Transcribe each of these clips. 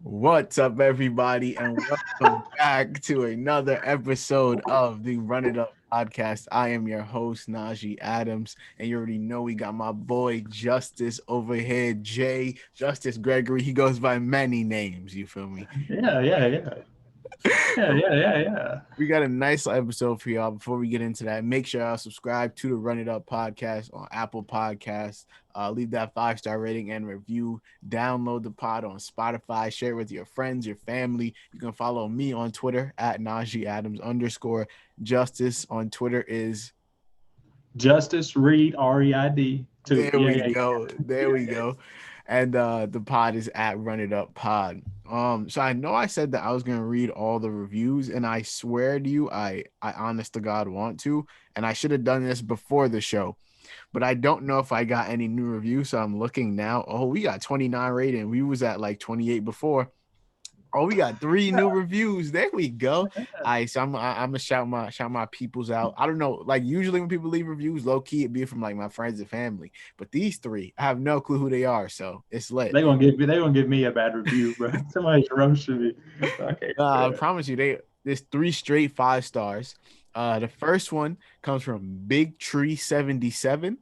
What's up, everybody, and welcome back to another episode of the Run It Up podcast. I am your host, Najee Adams, and you already know we got my boy Justice over here, Jay Justice Gregory. He goes by many names, you feel me? Yeah. We got a nice episode for y'all. Before we get into that, make sure y'all subscribe to the Run It Up podcast on Apple Podcasts. Leave that 5-star rating and review. Download the pod on Spotify. Share it with your friends, your family. You can follow me on Twitter at Najee Adams _ Justice on Twitter is Justice Reed REID too. there we go. There we go. And the pod is at Run It Up Pod. So I know I said that I was gonna read all the reviews, and I swear to you, I honest to God want to, and I should have done this before the show, but I don't know if I got any new reviews. So I'm looking now. Oh, we got 29 rating. We was at like 28 before. Oh, we got 3 new reviews. There we go. All right, so I'm gonna shout my peoples out. I don't know, like usually when people leave reviews, low key it be from like my friends and family. But these 3, I have no clue who they are, so it's lit. They gonna give me a bad review, bro. Somebody's roasting me. Okay. I promise you, there's 3 straight 5 stars. The first one comes from Big Tree 77.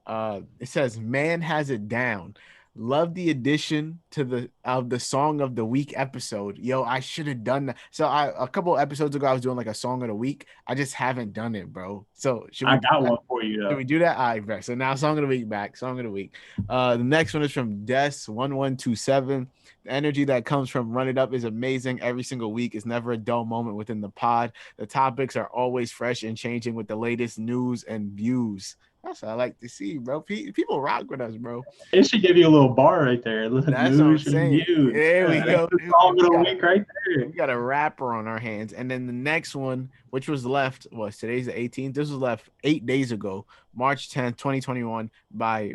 It says, "Man has it down. Love the addition to the song of the week episode. Yo, I should have done that. So a couple episodes ago, I was doing like a song of the week. I just haven't done it, bro. So I got one for you. Should we do that? All right, so now song of the week back. Song of the week. The next one is from Des1127. The energy that comes from Run It Up is amazing. Every single week is never a dull moment within the pod. The topics are always fresh and changing with the latest news and views. That's what I like to see, bro. People rock with us, bro. It should give you a little bar right there. That's what I'm saying. There we go. That's the song of the week right there. We got a rapper on our hands. And then the next one, which was left, was today's the 18th. This was left 8 days ago, March 10th, 2021, by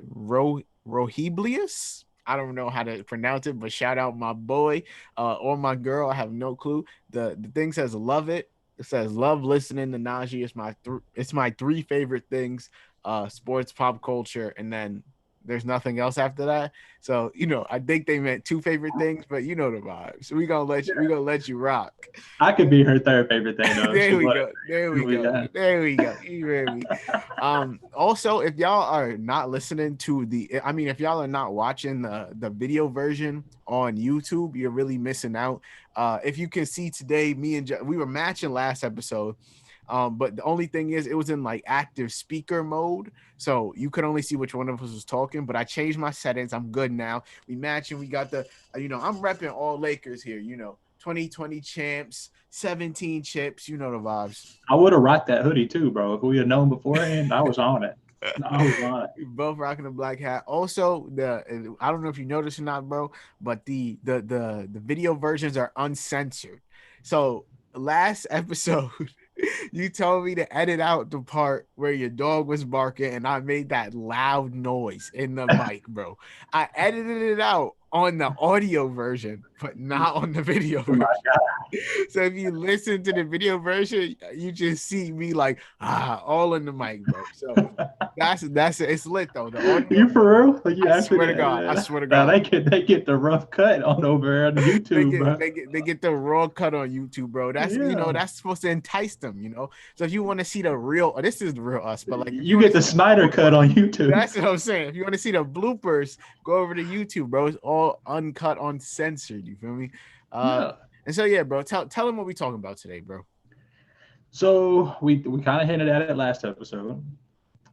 Rohiblius. I don't know how to pronounce it, but shout out my boy or my girl. I have no clue. The thing says love it. It says love listening to Najee. It's my 3 favorite things. Sports, pop culture, and then there's nothing else after that. So I think they meant 2 favorite things, but you know the vibes. So we gonna let you rock. I could be her 3rd favorite thing though. There we go. You hear me? Also, if y'all are not listening to if y'all are not watching the video version on YouTube, you're really missing out. If you can see today, me and we were matching last episode. But the only thing is, it was in like active speaker mode, so you could only see which one of us was talking. But I changed my settings. I'm good now. We matching. We got the, I'm repping all Lakers here. 2020 champs, 17 chips. You know the vibes. I would have rocked that hoodie too, bro. If we had known beforehand, I was on it. We both rocking the black hat. Also, I don't know if you noticed or not, bro, but the video versions are uncensored. So last episode. You told me to edit out the part where your dog was barking and I made that loud noise in the mic, bro. I edited it out on the audio version, but not on the video version. So if you listen to the video version, you just see me like all in the mic, bro. So that's it. It's lit though. The audio, you for real? Like I swear to God. Now, they get the rough cut on over on YouTube, bro. They get the raw cut on YouTube, bro. That's that's supposed to entice them, So if you want to see the real, this is the real us, but like you get the Snyder cut on YouTube. That's what I'm saying. If you want to see the bloopers, go over to YouTube, bro. It's all uncut, uncensored. You feel me? And so bro, tell them what we talking about today, bro. So we kind of hinted at it last episode,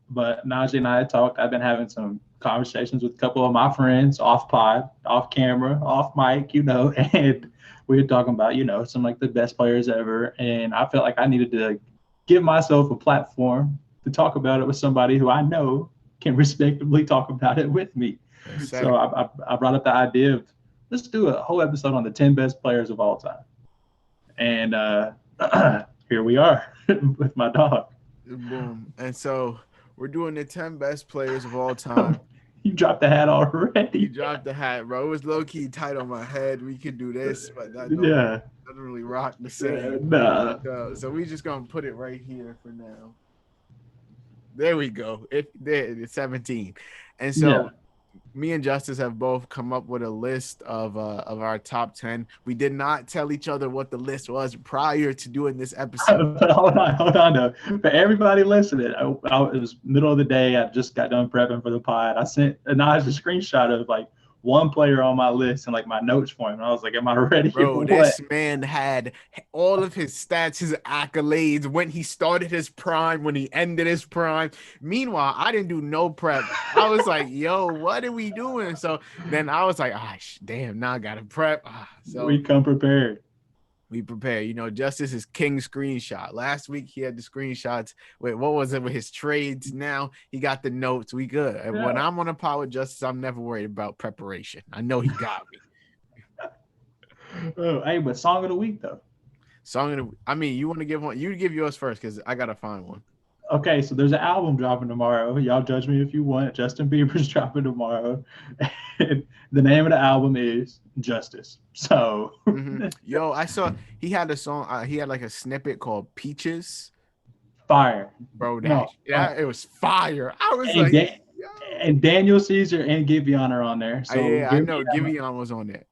but Najee and I had talked. I've been having some conversations with a couple of my friends off pod, off camera, off mic, and we were talking about, some like the best players ever. And I felt like I needed to give myself a platform to talk about it with somebody who I know can respectably talk about it with me. So I brought up the idea of, let's do a whole episode on the 10 best players of all time. And here we are with my dog. Boom. And so we're doing the 10 best players of all time. You dropped the hat already. You dropped the hat, bro. It was low-key tight on my head. We could do this, but that doesn't really rock the same. Nah. So we just going to put it right here for now. There we go. It's 17. And so Me and Justice have both come up with a list of our top 10. We did not tell each other what the list was prior to doing this episode. But hold on, though. For everybody listening, it was middle of the day. I just got done prepping for the pod. I sent Anaj a screenshot of like one player on my list and like my notes for him. And I was like, "Am I ready?" Bro, Or what? this man had all of his stats, his accolades, when he started his prime, when he ended his prime. Meanwhile, I didn't do no prep. I was like, yo, what are we doing? So then I was like, damn, now I got to prep. So We come prepared. we prepare. Justice is king screenshot. Last week he had the screenshots. Wait, what was it with his trades? Now he got the notes. We good. And when I'm on a pod with Justice, I'm never worried about preparation. I know he got me. Hey, but song of the week though. You want to give one? You give yours first because I gotta find one. Okay, so there's an album dropping tomorrow. Y'all judge me if you want. Justin Bieber's dropping tomorrow. And the name of the album is Justice. So, Yo, I saw he had a song. He had like a snippet called Peaches. Fire, bro. It was fire. I was and Daniel Caesar and Giveon are on there. So I know Giveon was on there.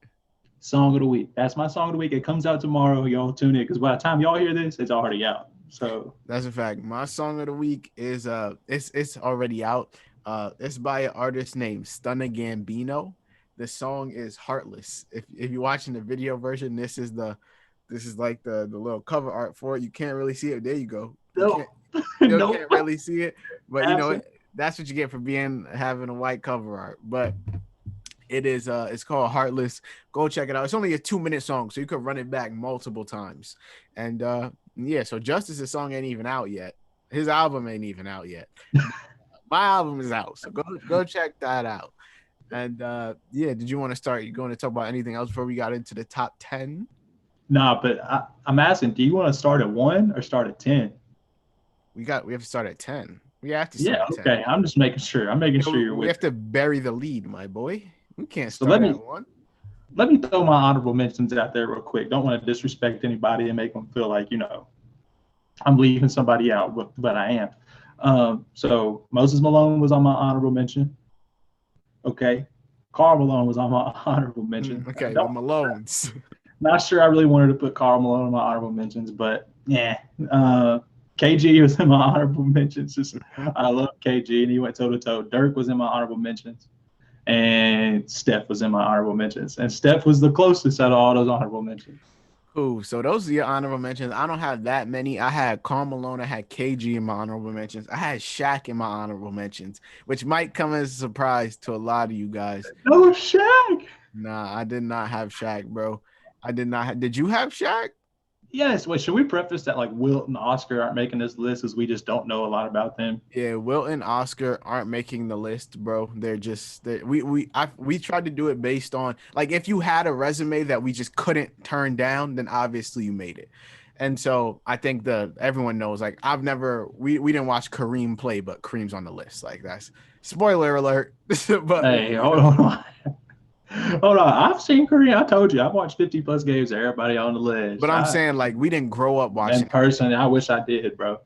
Song of the week. That's my song of the week. It comes out tomorrow. Y'all tune in because by the time y'all hear this, it's already out. So that's a fact. My song of the week is it's already out. It's by an artist named Stunna Gambino. The song is Heartless. If you're watching the video version, this is like the little cover art for it. You can't really see it. There you go. You can't really see it, but that's what you get for having a white cover art. But it is it's called Heartless. Go check it out. It's only a 2-minute song, so you could run it back multiple times. And so Justice's song ain't even out yet. His album ain't even out yet. My album is out, so go check that out. And did you want to start? You going to talk about anything else before we got into the top 10? Nah, but I'm asking, do you want to start at 1 or start at 10? We have to start at 10. We have to start at 10. Okay. I'm just making sure. I'm making sure you're with. We have to bury the lead, my boy. We can't start at 1. Let me throw my honorable mentions out there real quick. Don't want to disrespect anybody and make them feel like, I'm leaving somebody out, but I am. So Moses Malone was on my honorable mention. Okay. Karl Malone was on my honorable mention. Okay, the Malones. Not sure I really wanted to put Karl Malone in my honorable mentions, but yeah. KG was in my honorable mentions. I love KG, and he went toe-to-toe. Dirk was in my honorable mentions. And Steph was in my honorable mentions. And Steph was the closest out of all those honorable mentions. Cool. So those are your honorable mentions. I don't have that many. I had Karl Malone. I had KG in my honorable mentions. I had Shaq in my honorable mentions, which might come as a surprise to a lot of you guys. No Shaq. Nah, I did not have Shaq, bro. I did not. Did you have Shaq? Yes. Wait, should we preface that like Wilt and Oscar aren't making this list as we just don't know a lot about them? Yeah, Wilt and Oscar aren't making the list, bro. We tried to do it based on like if you had a resume that we just couldn't turn down, then obviously you made it. And so I think everyone knows like we didn't watch Kareem play, but Kareem's on the list. Like that's spoiler alert. But hey, hold on. Hold on, I've seen Kareem. I told you, I've watched 50+ games of everybody on the list. But I'm saying, like, we didn't grow up watching. In person, I wish I did, bro.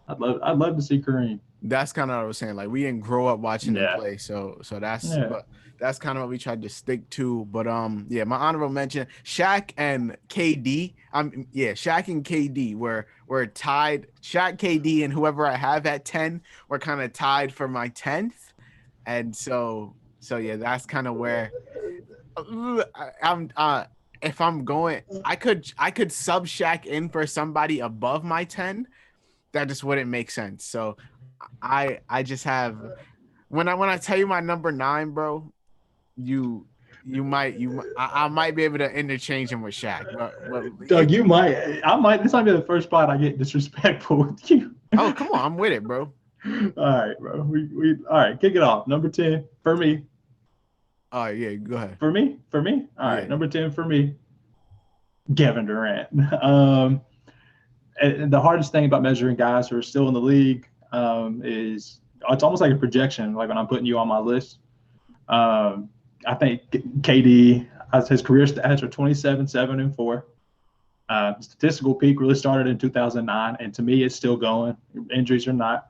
I'd love to see Kareem. That's kind of what I was saying. Like, we didn't grow up watching him play, so that's kind of what we tried to stick to. But my honorable mention, Shaq and KD. Shaq and KD were tied. Shaq, KD, and whoever I have at 10 were kind of tied for my 10th, and so that's kind of where I'm. If I'm going, I could sub Shaq in for somebody above my 10. That just wouldn't make sense. So I just have when I tell you my number 9, bro, I might be able to interchange him with Shaq. But Doug, I might. This might be the first spot I get disrespectful with you. Oh, come on, I'm with it, bro. All right, bro. We all right. Kick it off. Number 10 for me. Oh yeah, go ahead. For me. All right, number 10 for me. Kevin Durant. And the hardest thing about measuring guys who are still in the league is it's almost like a projection. Like when I'm putting you on my list, I think KD his career stats are 27, 7, and 4. Statistical peak really started in 2009, and to me, it's still going. Injuries or not.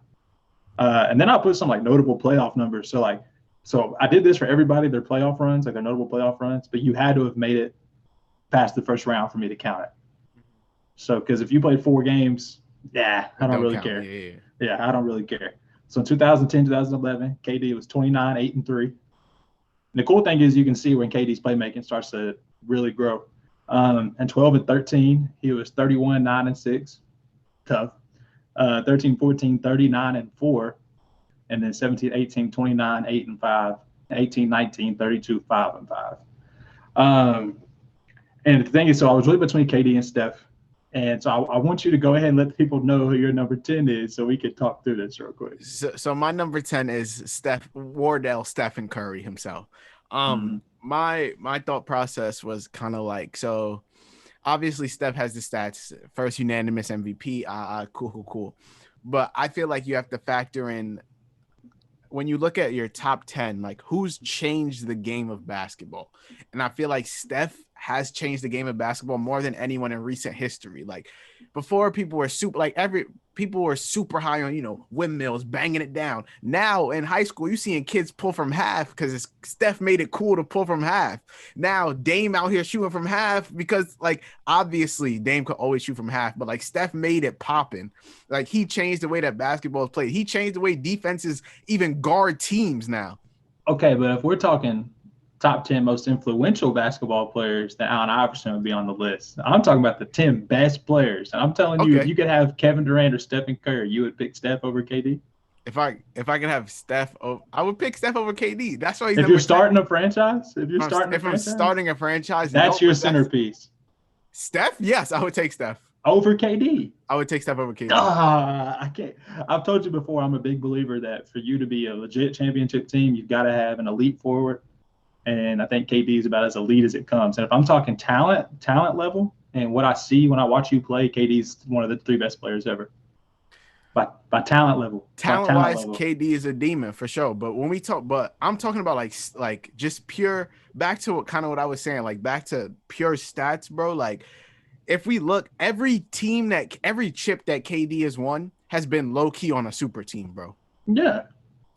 And then I'll put some like notable playoff numbers. So like So I did this for everybody, their playoff runs, like their notable playoff runs, but you had to have made it past the first round for me to count it. So, because if you played 4 games, I don't really care. Yeah, I don't really care. So in 2010, 2011, KD was 29, 8, and 3. And the cool thing is you can see when KD's playmaking starts to really grow. And 12 and 13, he was 31, 9, and 6. Tough. 13, 14, 39 and 4. And then 17, 18, 29, 8 and 5. 18, 19, 32, 5 and 5. And the thing is, so I was really between KD and Steph. And so I want you to go ahead and let the people know who your number 10 is so we can talk through this real quick. So my number 10 is Stephen Curry himself. My thought process was kind of like, so obviously Steph has the stats, first unanimous MVP, cool. But I feel like you have to factor in, when you look at your top 10, like who's changed the game of basketball. And I feel like Steph has changed the game of basketball more than anyone in recent history. Like before, people were super high on, windmills, banging it down. Now in high school, you seeing kids pull from half because Steph made it cool to pull from half. Now Dame out here shooting from half because, like, obviously Dame could always shoot from half, but like Steph made it popping. Like he changed the way that basketball is played. He changed the way defenses even guard teams now. Okay, but if we're talking top 10 most influential basketball players, then Allen Iverson would be on the list. I'm talking about the 10 best players. And I'm telling you, if you could have Kevin Durant or Stephen Curry, you would pick Steph over KD? If I could have Steph, I would pick Steph over KD. That's why he's if you're starting 10. A franchise, I'm starting a franchise, that's your centerpiece. Steph? Yes, I would take Steph. Over KD? I would take Steph over KD. I can't. I've told you before, I'm a big believer that for you to be a legit championship team, you've got to have an elite forward. And I think KD is about as elite as it comes. And if I'm talking talent level, and what I see when I watch you play, KD's one of the 3 best players ever. By talent level. Talent-wise, KD is a demon for sure. But when we talk, I'm talking about like just pure, back to what I was saying, like back to pure stats, bro. Like if we look, every chip that KD has won has been low key on a super team, bro. Yeah.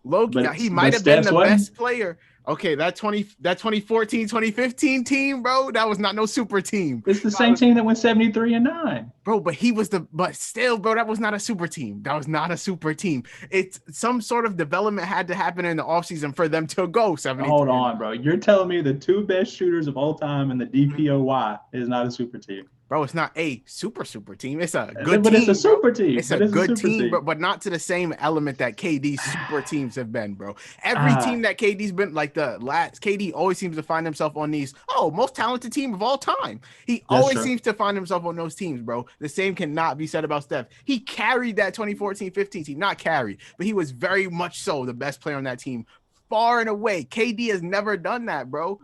Low key. Now, he might have been the best player. Okay, that 2014, 2015 team, bro, that was not no super team. It's the same team that went 73-9. Bro, but still, bro, that was not a super team. That was not a super team. It's some sort of development had to happen in the offseason for them to go 73. Hold on, bro. You're telling me the 2 best shooters of all time in the DPOY is not a super team? Bro, it's not a super team. It's a good team. But it's a super team. It's a good team, but not to the same element that KD's super teams have been, bro. Every team that KD's been, like the last, KD always seems to find himself on these, most talented team of all time. He always seems to find himself on those teams, bro. The same cannot be said about Steph. He carried that 2014-15 team. Not carried, but he was very much so the best player on that team, far and away. KD has never done that, bro.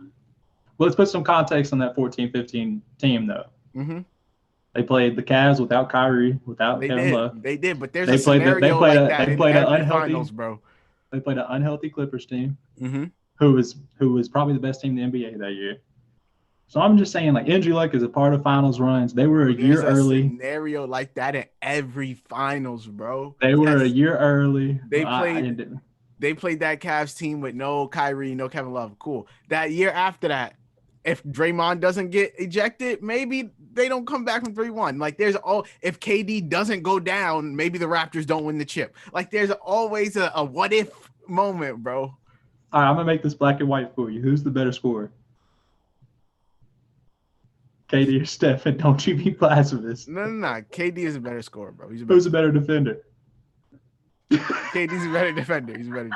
Well, let's put some context on that 14-15 team, though. Mm-hmm. They played the Cavs without Kyrie, without Kevin Love. They did, but there's a scenario like that in every finals, bro. They played an unhealthy Clippers team, mm-hmm. who was probably the best team in the NBA that year. So I'm just saying, like, injury luck is a part of finals runs. They were a year early. Scenario like that in every finals, bro. They were a year early. They played that Cavs team with no Kyrie, no Kevin Love. Cool. That year after that, if Draymond doesn't get ejected, maybe they don't come back from 3-1. Like if KD doesn't go down, maybe the Raptors don't win the chip. Like there's always a what if moment, bro. All right, I'm gonna make this black and white for you. Who's the better scorer? KD or Steph? And don't you be blasphemous. No. KD is a better scorer, bro. Who's a better defender? KD's a better defender. He's a better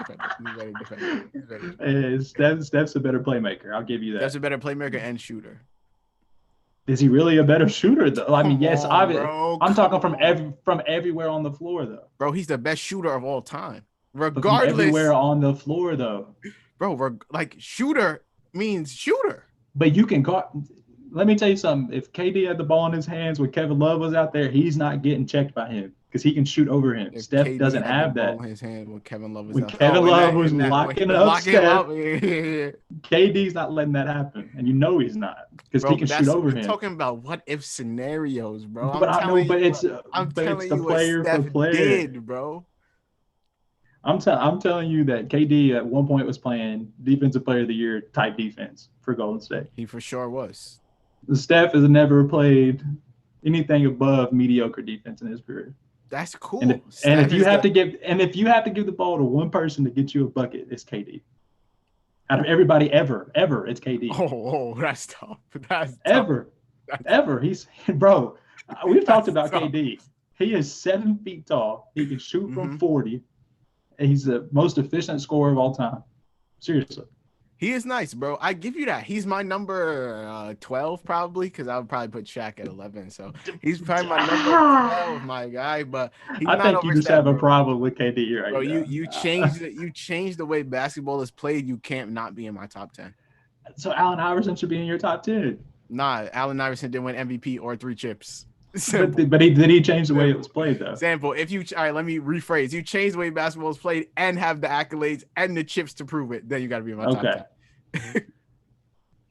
defender. Steph's a better playmaker. I'll give you that. Steph's a better playmaker and shooter. Is he really a better shooter, though? I mean, yes, obviously. Bro, I'm talking from everywhere on the floor, though. Bro, he's the best shooter of all time. Regardless. From everywhere on the floor, though. Bro, like shooter means shooter. But you can guard. Let me tell you something. If KD had the ball in his hands when Kevin Love was out there, he's not getting checked by him because he can shoot over him. If Steph KD doesn't had have the ball that. in his hand when Kevin Love was when out Kevin Love was locking up Steph, yeah. KD's not letting that happen, and you know he's not because he can shoot over him. Talking about what if scenarios, bro. But it's the player for player, did, bro. I'm telling you that KD at one point was playing defensive player of the year type defense for Golden State. He for sure was. Steph has never played anything above mediocre defense in his career. That's And cool. if you have to give the ball to one person to get you a bucket, it's KD. Out of everybody ever, it's KD. That's tough. That's ever, tough. ever. He's bro. We've talked about tough. KD. He is 7 feet tall. He can shoot from 40. And he's the most efficient scorer of all time. Seriously. He is nice, bro. I give you that. He's my number 12 probably, because I would probably put Shaq at 11. So he's probably my number 12, my guy. But he's I not think you just have a problem with KD right bro. now. You changed the way basketball is played. You can't not be in my top 10. So Allen Iverson should be in your top 10. Nah, Allen Iverson didn't win MVP or 3 chips. But did he change the way it was played though? Sample. All right, let me rephrase. You change the way basketball is played and have the accolades and the chips to prove it. Then you got to be in my top 10.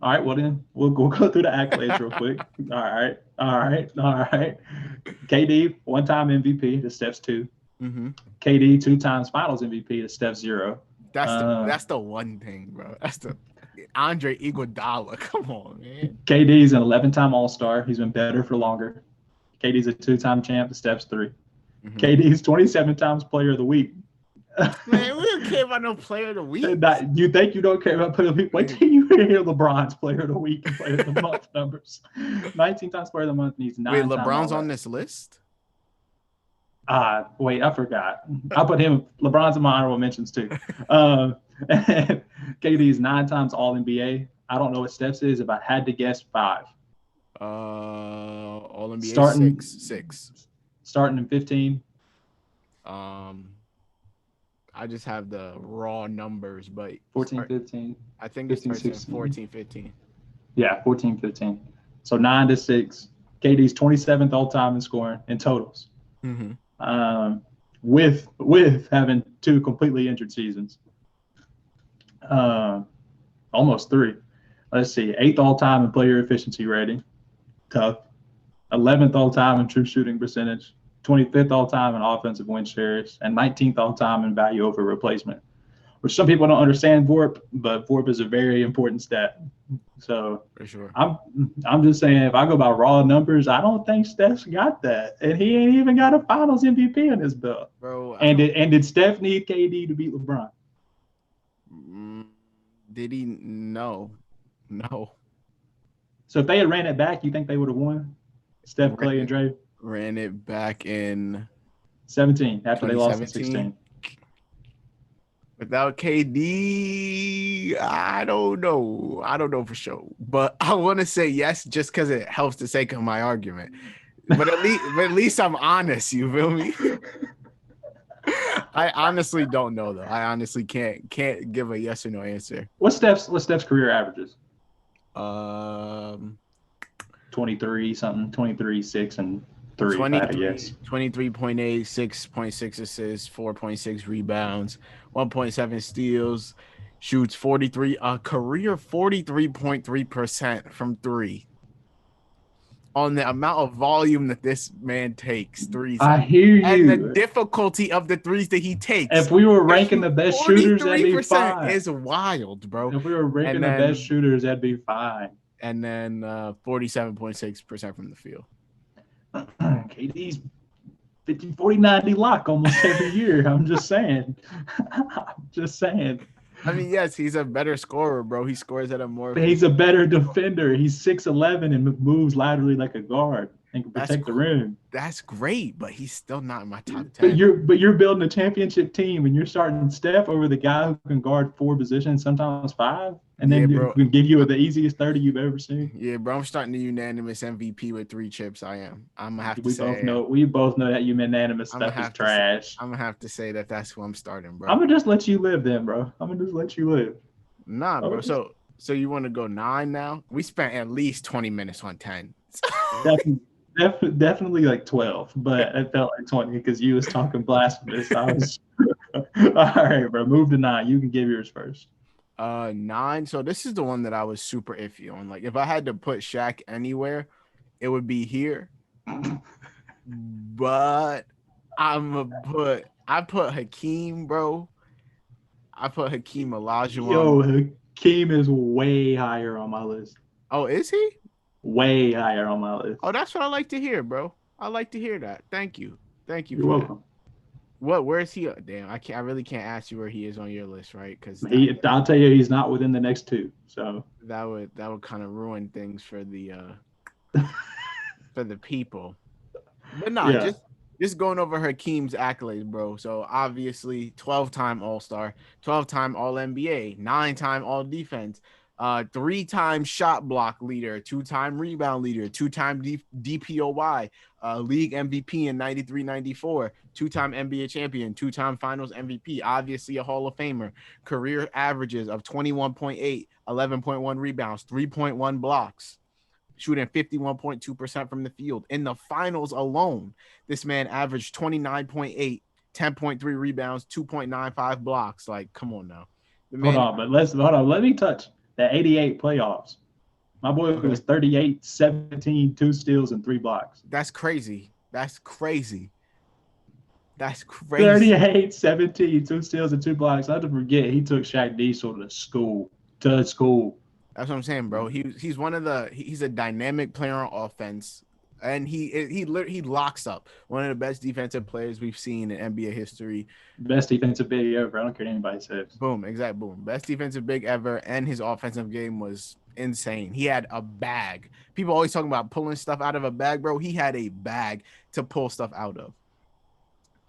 All right, well then we'll go through the accolades real quick. All right. KD 1-time MVP to Steph's 2. Mm-hmm. KD 2 times Finals MVP to Steph's 0. That's the one thing, bro. That's the Andre Iguodala. Come on, man. KD's an 11-time All-Star. He's been better for longer. KD's a 2-time champ to Steph's 3. Mm-hmm. KD's 27 times Player of the Week. Man, we don't care about no Player of the Week. You think you don't care about Player of the Week? Wait till you hear LeBron's Player of the Week and Player of the Month numbers. 19 times Player of the Month, and he's 9 Wait, LeBron's on this list? Wait, I forgot. I put him. LeBron's in my honorable mentions too. KD's 9 times All NBA. I don't know what Steph's is. If I had to guess, 5. All NBA six. Starting in 15. I just have the raw numbers, but 14, 15. I think it's 14, 15. Yeah, 14, 15. So 9 to 6. KD's 27th all time in scoring in totals. Mm-hmm. With having 2 completely injured seasons. Almost 3. Let's see. 8th all time in player efficiency rating. Tough. 11th all time in true shooting percentage. 25th all time in offensive win shares, and 19th all time in value over replacement, which some people don't understand VORP, but VORP is a very important stat. So for sure, I'm just saying, if I go by raw numbers, I don't think Steph's got that, and he ain't even got a Finals MVP in his belt, bro. Did Steph need KD to beat LeBron? Did he? No. So if they had ran it back, you think they would have won? Steph, Clay, and Dre ran it back in 17 after they lost in 16. Without KD, I don't know for sure, but I want to say yes just because it helps the sake of my argument. But at least I'm honest. You feel me? I honestly don't know though. I honestly can't give a yes or no answer. What's Steph's career averages? 23 something, 23, 6, and 3. 23.8, 6.6 assists, 4.6 rebounds, 1.7 steals, shoots 43, a career 43.3% from 3. On the amount of volume that this man takes, threes. I hear you. And the difficulty of the threes that he takes. If we were ranking the best shooters, that'd be fine. Is wild, bro. If we were ranking the best shooters, that'd be fine. And then 47.6% from the field. KD's 50, 40, 90 lock almost every year. I'm just saying. I mean, yes, he's a better scorer, bro. He scores at a more. But he's a better defender. He's 6'11" and moves laterally like a guard and can protect the rim. That's great, but he's still not in my top 10. But you're building a championship team, and you're starting Steph over the guy who can guard 4 positions, sometimes 5, and then can give you the easiest 30 you've ever seen. Yeah, bro. I'm starting the unanimous MVP with 3 chips. I am. I'm gonna have to say. We both know that unanimous stuff is trash. I'm gonna have to say that that's who I'm starting, bro. I'm gonna just let you live, then, bro. I'm gonna just let you live. Nah, bro. So you want to go 9 now? We spent at least 20 minutes on 10. Definitely like 12, but it felt like 20 because you was talking blasphemous. All right, bro. Move to 9. You can give yours first. 9. So this is the one that I was super iffy on. Like, if I had to put Shaq anywhere, it would be here. But I'm gonna I put Hakeem, bro. I put Hakeem Elijah Yo, Hakeem is way higher on my list. Oh, is he? Way higher on my list. Oh, that's what I like to hear, bro. I like to hear that. Thank you. Thank you You're for that. welcome. Where is he? Damn, I can't. I really can't ask you where he is on your list, right? Because I'll tell you, he's not within the next two. So that would kind of ruin things for the people. But nah, yeah. just going over Hakeem's accolades, bro. So obviously, 12-time All Star, 12-time All NBA, 9-time All Defense, 3-time shot block leader, 2-time rebound leader, 2-time DPOY, league MVP in 93, 94, 2-time NBA champion, 2-time Finals MVP. Obviously, a Hall of Famer. Career averages of 21.8, 11.1 rebounds, 3.1 blocks, shooting 51.2% from the field. In the finals alone, this man averaged 29.8, 10.3 rebounds, 2.95 blocks. Like, come on now. The Hold man, on, but hold on. Let me touch that 88 playoffs. My boy was okay, 38, 17, 2 steals, and 3 blocks. that's crazy. That's crazy. That's crazy. 38, 17, 2 steals, and 2 blocks. Not to forget, he took Shaq Diesel to school. To school. That's what I'm saying, bro. He's one of the he's a dynamic player on offense, and he locks up one of the best defensive players we've seen in NBA history. Best defensive big ever. I don't care what anybody says. Boom, exact boom. Best defensive big ever, and his offensive game was insane. He had a bag. People always talking about pulling stuff out of a bag, bro. He had a bag to pull stuff out of.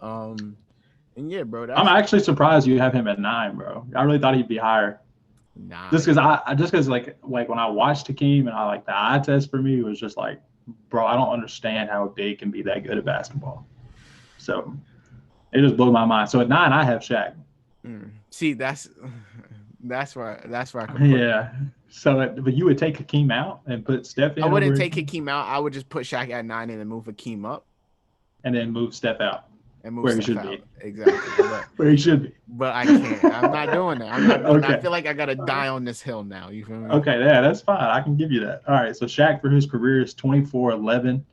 And yeah, bro, I'm that's actually surprised you have him at 9, bro. I really thought he'd be higher. Just nine. because like when I watched Hakeem and I like the eye test for me was just like, bro, I don't understand how a big can be that good at basketball. So it just blew my mind. So at 9, I have Shaq. See, that's where I could put. Yeah. So, but you would take Hakeem out and put Steph I in wouldn't over take Hakeem, Hakeem out. I would just put Shaq at 9 and then move Hakeem up and then move Steph out and move where he Steph should be. out. Exactly. Where he should be. But I can't. I'm not doing that. I'm not doing that. I Okay. feel like I gotta die on this hill now. You feel me? Okay. Yeah, that's fine. I can give you that. All right. So Shaq for his career is 24, 11,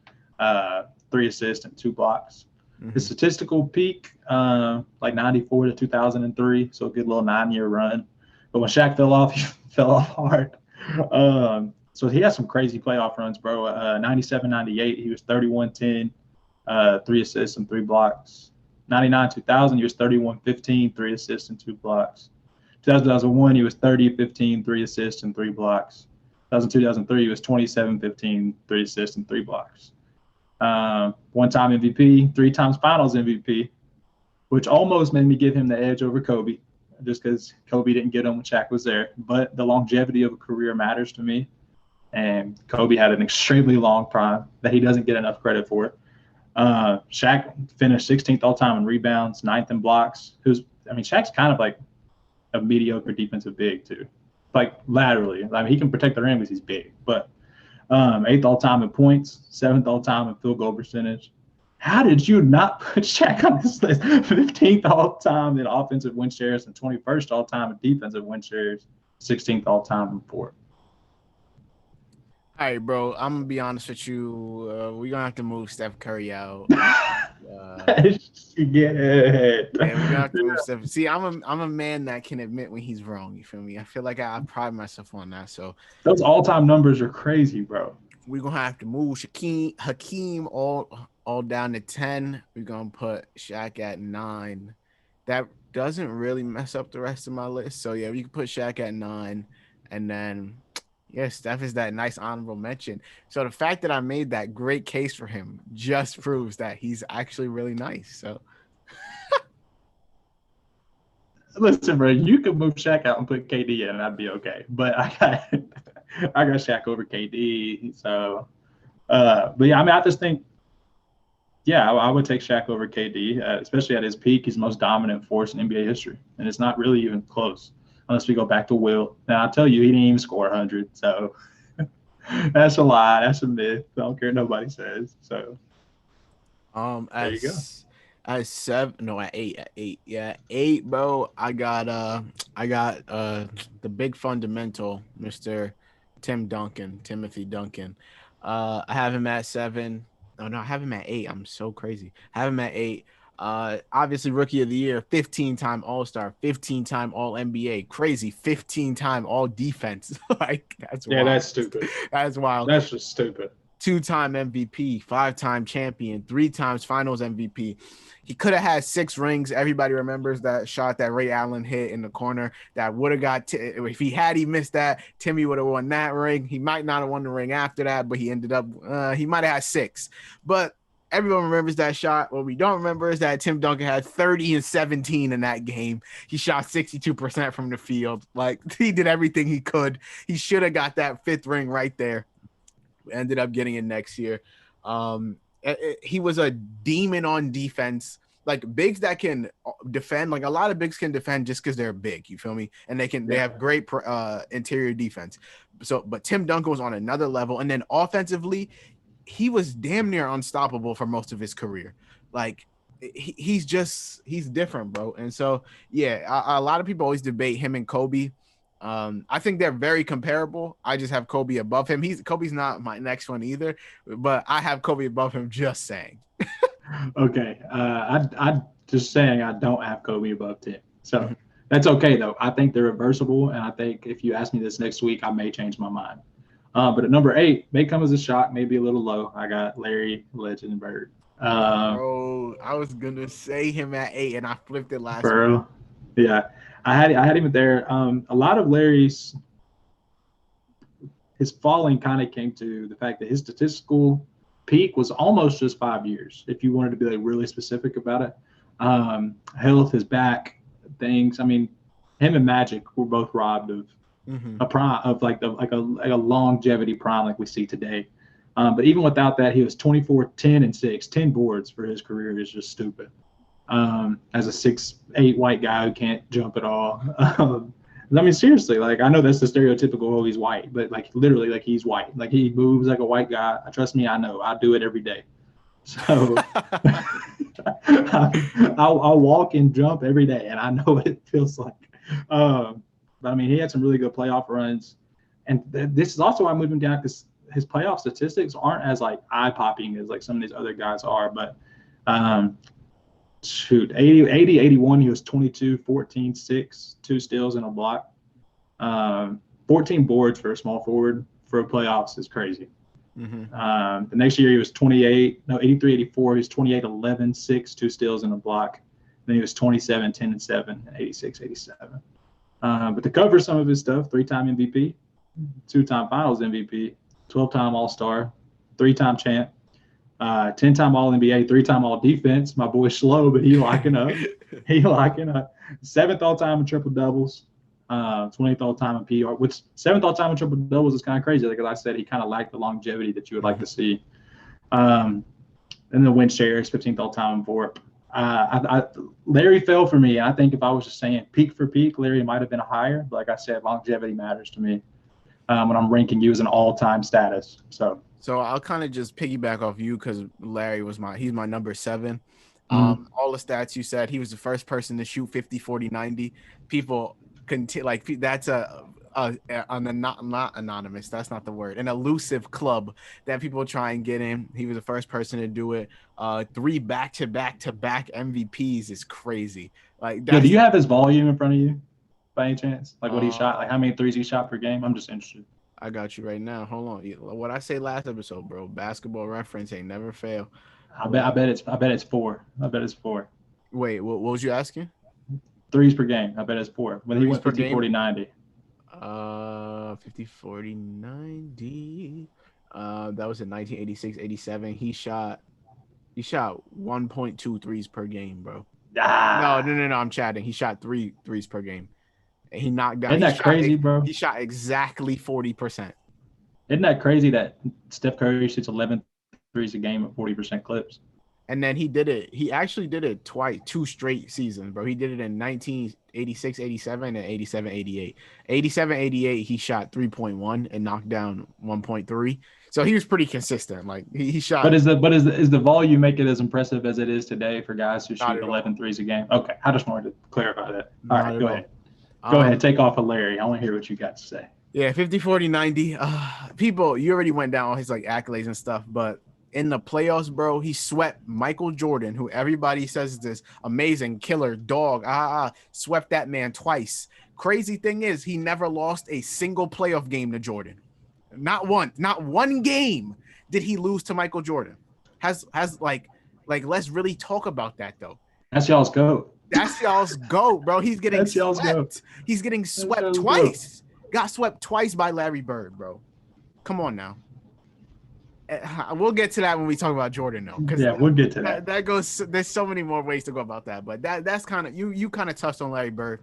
3 assists and 2 blocks. His statistical peak, like 94 to 2003, so a good little 9-year run. But when Shaq fell off, he fell off hard. So he had some crazy playoff runs, bro. 97, 98, he was 31, 10, 3 assists and 3 blocks. 99, 2000, he was 31, 15, 3 assists and 2 blocks. 2001, he was 30, 15, 3 assists and 3 blocks. 2002, 2003, he was 27, 15, 3 assists and 3 blocks. 1-time MVP, 3 times Finals MVP, which almost made me give him the edge over Kobe, just because Kobe didn't get him when Shaq was there. But the longevity of a career matters to me, and Kobe had an extremely long prime that he doesn't get enough credit for. Shaq finished 16th all-time in rebounds, 9th in blocks. Shaq's kind of like a mediocre defensive big too, like laterally. I mean, he can protect the rim because he's big, but 8th all-time in points, 7th all-time in field goal percentage. How did you not put Shaq on this list? 15th all-time in offensive win shares and 21st all-time in defensive win shares, 16th all-time in port. All right, bro. I'm gonna be honest with you. We're gonna have to move Steph Curry out. Get it. Yeah, we're gonna have to move Steph. See, I'm a man that can admit when he's wrong. You feel me? I feel like I pride myself on that. So those all-time numbers are crazy, bro. we're gonna have to move Hakeem all down to 10. We're gonna put Shaq at 9. That doesn't really mess up the rest of my list. So yeah, we can put Shaq at 9, and then yeah, Steph is that nice honorable mention. So the fact that I made that great case for him just proves that he's actually really nice. So listen, bro, you could move Shaq out and put KD in, and I'd be okay. But I got Shaq over KD. So, but yeah, I mean, I just think, yeah, I would take Shaq over KD, especially at his peak. He's the most dominant force in NBA history, and it's not really even close unless we go back to Will. Now, I'll tell you, he didn't even score 100. So that's a lie. That's a myth. I don't care what nobody says. So there you go. At 7, no, at 8, yeah, 8, bro. I got the big fundamental, Mr. Timothy Duncan. I have him at 7. Oh no, I have him at 8. I'm so crazy. I have him at 8. Obviously rookie of the year, 15-time All-Star, 15-time All-NBA, crazy, 15-time All-Defense. Like that's Yeah, wild. that's stupid. That's wild. That's just stupid. 2-time MVP, 5-time champion, 3 times Finals MVP. He could have had 6 rings. Everybody remembers that shot that Ray Allen hit in the corner that would have got. If he missed that, Timmy would have won that ring. He might not have won the ring after that, but he ended up. He might have had 6, but everyone remembers that shot. What we don't remember is that Tim Duncan had 30 and 17 in that game. He shot 62% from the field. Like he did everything he could. He should have got that 5th ring right there. Ended up getting it next year. He was a demon on defense. Like bigs that can defend, like a lot of bigs can defend just because they're big. You feel me? And they have great interior defense. So, but Tim Duncan was on another level. And then offensively, he was damn near unstoppable for most of his career. Like he's different, bro. And so yeah, a lot of people always debate him and Kobe. I think they're very comparable. I just have Kobe above him. Kobe's not my next one either, but I have Kobe above him. Just saying. Okay, I just saying I don't have Kobe above 10. So that's okay though. I think they're reversible, and I think if you ask me this next week, I may change my mind. But at number 8 may come as a shock, maybe a little low. I got Larry Legend Bird. Bro, I was gonna say him at 8, and I flipped it last week. Yeah, I had him there. A lot of Larry's his falling kind of came to the fact that his statistical peak was almost just 5 years. If you wanted to be like really specific about it, health, his back, things. I mean, him and Magic were both robbed of a prime of like a longevity prime like we see today. But even without that, he was 24, 10, and 6. 10 boards for his career is just stupid. As a 6'8" white guy who can't jump at all. I mean, seriously, like I know that's the stereotypical, oh, he's white, but like literally, like he's white. Like he moves like a white guy. Trust me, I know. I do it every day. So I'll walk and jump every day, and I know what it feels like. But I mean, he had some really good playoff runs, and this is also why I moved him down because his playoff statistics aren't as like eye popping as like some of these other guys are. But 80, 81, he was 22, 14, 6, 2 steals and a block. 14 boards for a small forward for playoffs is crazy. The next year he was 83, 84. He was 28, 11, 6, 2 steals and a block. Then he was 27, 10, and 7, 86, 87. But to cover some of his stuff, 3-time MVP, 2-time Finals MVP, 12-time All-Star, 3-time champ, 10-time All-NBA, 3-time All-Defense. My boy slow, but he locking up. 7th all-time in triple doubles, 20th all-time in PR. Which 7th all-time in triple doubles is kind of crazy because I said he kind of lacked the longevity that you would like to see. And the win shares, 15th all-time in VORP. Larry fell for me. I think if I was just saying peak for peak, Larry might have been higher. But like I said, longevity matters to me when I'm ranking you as an all-time status. So I'll kind of just piggyback off you because Larry he's my number 7. All the stats you said, he was the first person to shoot 50, 40, 90. People like that's not anonymous. That's not the word. An elusive club that people try and get in. He was the first person to do it. 3 back-to-back MVPs is crazy. Like, do you have his volume in front of you by any chance? Like what he shot, like how many threes he shot per game? I'm just interested. I got you right now. Hold on. What I say last episode, bro. Basketball reference ain't never fail. I bet it's 4. I bet it's 4. Wait, what was you asking? Threes per game. I bet it's 4. When he went 50, 40, 90. 50, 40, 90. That was in 1986, 87. He shot 1.2 threes per game, bro. No, I'm chatting. He shot 3 threes per game. And he knocked down. Isn't that crazy, bro? He shot exactly 40%. Isn't that crazy that Steph Curry shoots 11 threes a game at 40% clips? And then he did it. He actually did it twice, 2 straight seasons, bro. He did it in 1986, 87, and 87, 88. 87, 88, he shot 3.1 and knocked down 1.3. So he was pretty consistent. Like he shot. But is the volume make it as impressive as it is today for guys who shoot 11 threes a game? Okay, I just wanted to clarify that. All right, go ahead. Go ahead, take off of Larry. I want to hear what you got to say. Yeah, 50, 40, 90. People, you already went down all his like accolades and stuff, but in the playoffs, bro, he swept Michael Jordan, who everybody says is this amazing killer dog. Swept that man twice. Crazy thing is, he never lost a single playoff game to Jordan. Not one game did he lose to Michael Jordan. Has like let's really talk about that though. That's y'all's goat. That's y'all's goat, bro. He's getting That's y'all's goat. swept. He's getting That's swept y'all's twice. Got swept twice by Larry Bird, bro. Come on now. We'll get to that when we talk about Jordan, though. Yeah, we'll get to that. That goes. There's so many more ways to go about that, but that's kind of you kind of touched on Larry Bird.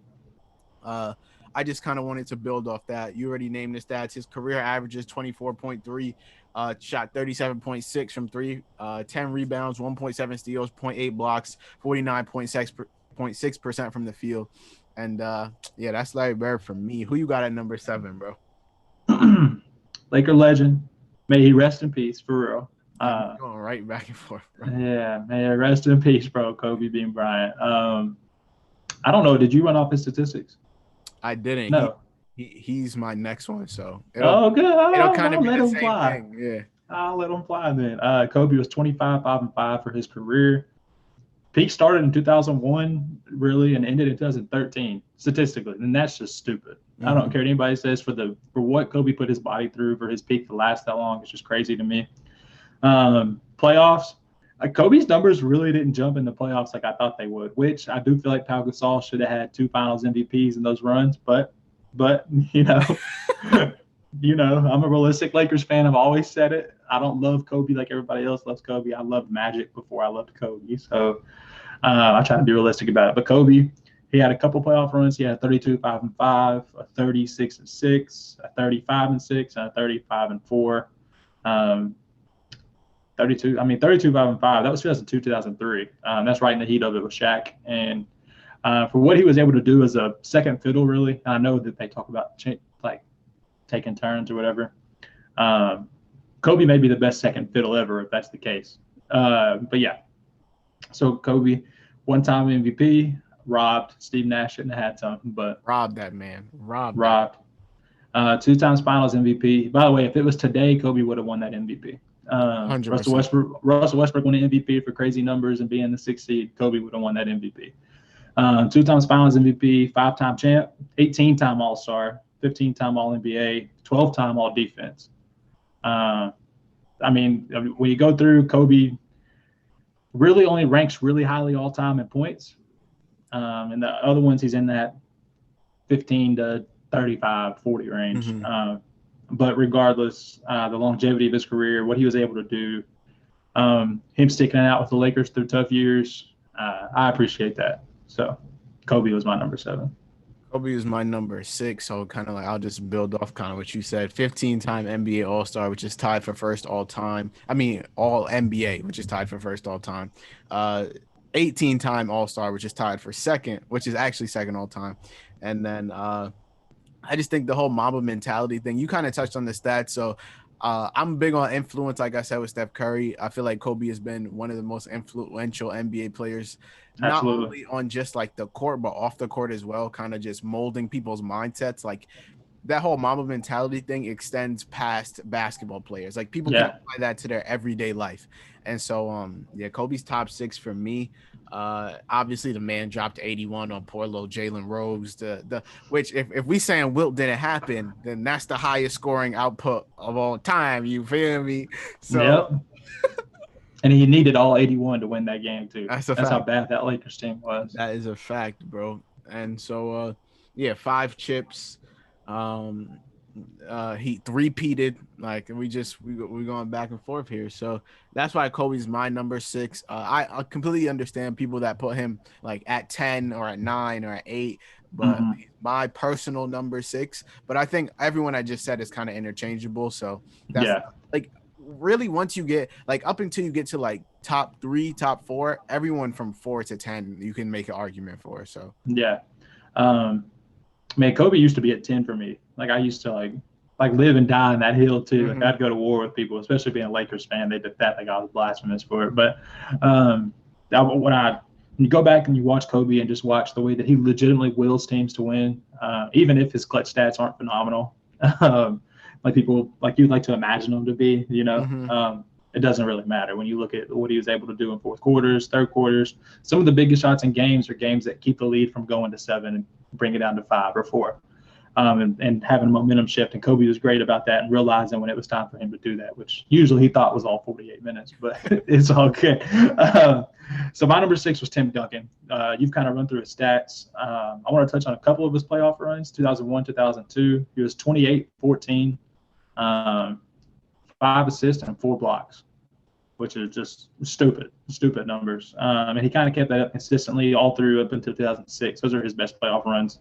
I just kind of wanted to build off that. You already named the stats. His career averages 24.3, shot 37.6 from three, 10 rebounds, 1.7 steals, 0.8 blocks, 49.6% from the field. And yeah, that's Larry Bird for me. Who you got at number 7, bro? Laker legend. May he rest in peace, for real. Going right back and forth, bro. Yeah, may he rest in peace, bro. Kobe Bean Bryant. I don't know. Did you run off his statistics? I didn't. No. He's my next one, so good. It'll kind of be the same thing. Yeah. I'll let him fly then. Kobe was 25, 5-5 for his career. Peak started in 2001, really, and ended in 2013, statistically. And that's just stupid. I don't care what anybody says for what Kobe put his body through for his peak to last that long. It's just crazy to me. Playoffs. Kobe's numbers really didn't jump in the playoffs like I thought they would, which I do feel like Pau Gasol should have had 2 Finals MVPs in those runs. But you know, I'm a realistic Lakers fan. I've always said it. I don't love Kobe like everybody else loves Kobe. I loved Magic before I loved Kobe. So I try to be realistic about it. But Kobe, he had a couple playoff runs. He had a 32, 5-5, a 36-6, a 35-6, and a 35-4. 32, 5-5. That was 2002, 2003. That's right in the heat of it with Shaq. And for what he was able to do as a second fiddle, really, I know that they talk about taking turns or whatever. Kobe may be the best second fiddle ever if that's the case. But yeah, so Kobe, one-time MVP, robbed. Steve Nash shouldn't have had something, but robbed that man. Robbed. 2 times Finals MVP. By the way, if it was today, Kobe would have won that MVP. 100%. Russell Westbrook won the MVP for crazy numbers and being the 6th seed. Kobe would have won that MVP. 2 times Finals MVP, 5-time champ, 18-time All-Star, 15-time All-NBA, 12-time All-Defense. When you go through, Kobe really only ranks really highly all-time in points. And the other ones, he's in that 15 to 35, 40 range. But regardless, the longevity of his career, what he was able to do, him sticking it out with the Lakers through tough years, I appreciate that. So Kobe was my number 7. Kobe is my number 6. So kind of like I'll just build off kind of what you said. 15-time NBA All-Star, which is tied for first all-time. All NBA, which is tied for first all-time. 18-time All-Star, which is tied for second, which is actually second all-time. And then I just think the whole Mamba mentality thing, you kind of touched on the stats. So I'm big on influence, like I said, with Steph Curry. I feel like Kobe has been one of the most influential NBA players, not only on just like the court, but off the court as well, kind of just molding people's mindsets. Like that whole Mamba mentality thing extends past basketball players. Like people can apply that to their everyday life. And so, Kobe's top 6 for me. Obviously the man dropped 81 on poor little Jalen Rose, which if we saying Wilt didn't happen, then that's the highest scoring output of all time. You feel me? So, and he needed all 81 to win that game too. That's how bad that Lakers team was. That is a fact, bro. And so, 5 chips. He three-peated, like we going back and forth here, so that's why Kobe's my number 6. I completely understand people that put him like at 10 or at 9 or at 8, but my personal number 6. But I think everyone I just said is kind of interchangeable, so that's like really once you get like up until you get to like top 3, top 4, everyone from 4 to 10 you can make an argument for. So Kobe used to be at 10 for me. Like I used to like live and die on that hill too. Like I'd go to war with people, especially being a Lakers fan. They did that like I was blasphemous for it. But when you go back and you watch Kobe and just watch the way that he legitimately wills teams to win, even if his clutch stats aren't phenomenal, like people like you'd like to imagine them to be, it doesn't really matter when you look at what he was able to do in fourth quarters, third quarters. Some of the biggest shots in games are games that keep the lead from going to 7 and bring it down to 5 or 4. And having a momentum shift. And Kobe was great about that and realizing when it was time for him to do that, which usually he thought was all 48 minutes, but it's all good. So my number 6 was Tim Duncan. You've kind of run through his stats. I want to touch on a couple of his playoff runs, 2001, 2002. He was 28, 14, 5 assists and 4 blocks, which is just stupid numbers. And he kind of kept that up consistently all through up until 2006. Those are his best playoff runs.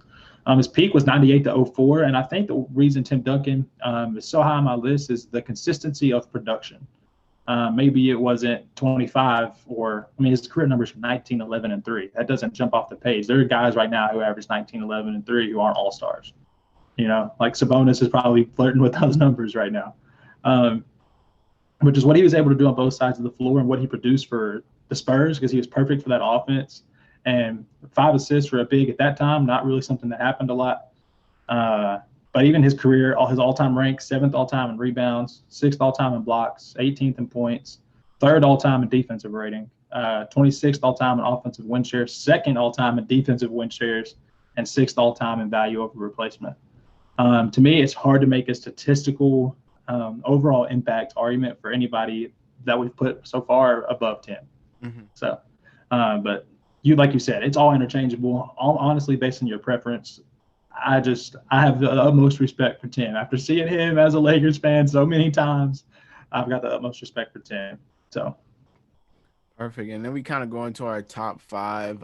His peak was 98 to 04, and I think the reason Tim Duncan is so high on my list is the consistency of production. Maybe it wasn't 25 his career numbers are 19, 11, and 3. That doesn't jump off the page. There are guys right now who average 19, 11, and 3 who aren't all-stars. Like Sabonis is probably flirting with those numbers right now. Which is what he was able to do on both sides of the floor and what he produced for the Spurs because he was perfect for that offense. And 5 assists for a big at that time, not really something that happened a lot. But even his career, his all-time rank, 7th all-time in rebounds, 6th all-time in blocks, 18th in points, 3rd all-time in defensive rating, 26th all-time in offensive win shares, 2nd all-time in defensive win shares, and 6th all-time in value over replacement. To me, it's hard to make a statistical overall impact argument for anybody that we've put so far above 10. Mm-hmm. So, but like you said, it's all interchangeable. Honestly, based on your preference, I have the utmost respect for Tim. After seeing him as a Lakers fan so many times, I've got the utmost respect for Tim. So perfect. And then we kind of go into our top 5.